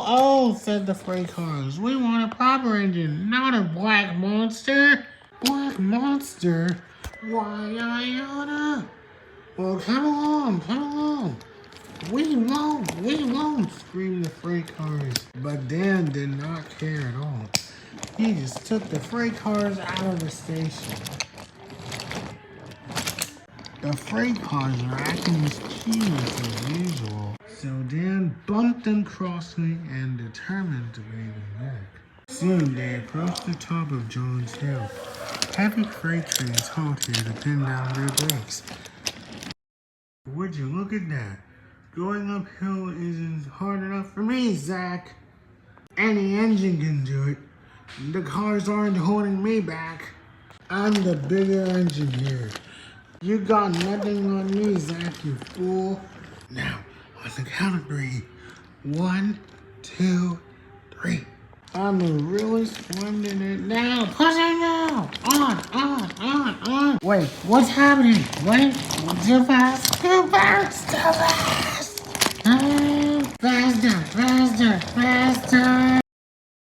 Oh, said the freight cars. We want a proper engine, not a black monster. Black monster? Why, Iona? Well, come along. We won't, screamed the freight cars. But Dan did not care at all. He just took the freight cars out of the station. The freight cars are acting mischievous as usual, so Dan bumped them crossly and determined to bring them back. Soon they approached the top of John's Hill. Heavy freight trains halted to pin down their brakes. Would you look at that? Going uphill isn't hard enough for me, Zach. Any engine can do it. The cars aren't holding me back. I'm the bigger engine here. You got nothing on me, Zach, you fool. Now, on the count of 3. 1, 2, 3. I'm really splendid it now. Push it now. On. Wait, what's happening? Wait, too fast. Faster.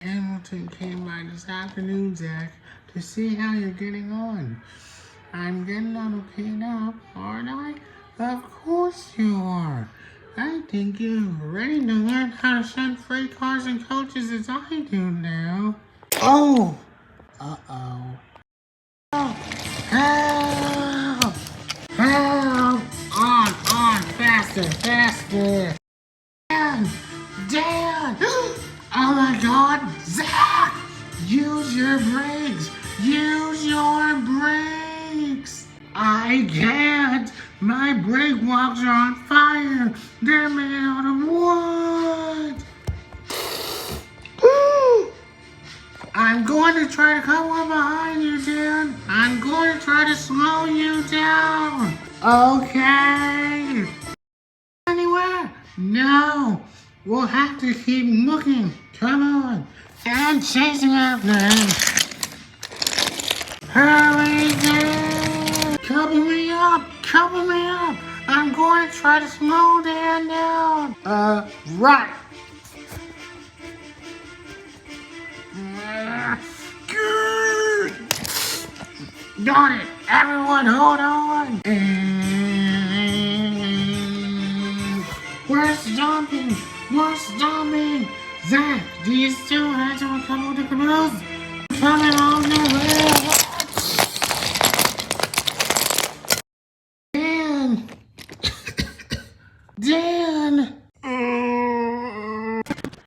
Hamilton came by this afternoon, Zach, to see how you're getting on. I'm getting on okay now, aren't I? Of course you are. I think you're ready to learn how to send freight cars and coaches as I do now. Oh! Uh-oh. Help! On! Faster! Dan! Oh my God! Zach! Use your brakes! I can't! My brake walks are on fire! They're made out of wood! I'm going to try to come up behind you, Dan. I'm going to try to slow you down. Okay. Anywhere? No. We'll have to keep looking. Come on. And chasing after him. Hurry, Dan. Cover me up. I'm going to try to slow Dan down. Right. Got it! Everyone hold on! And we're stomping! Zach, do you still have to come with the caboose? Coming on the way!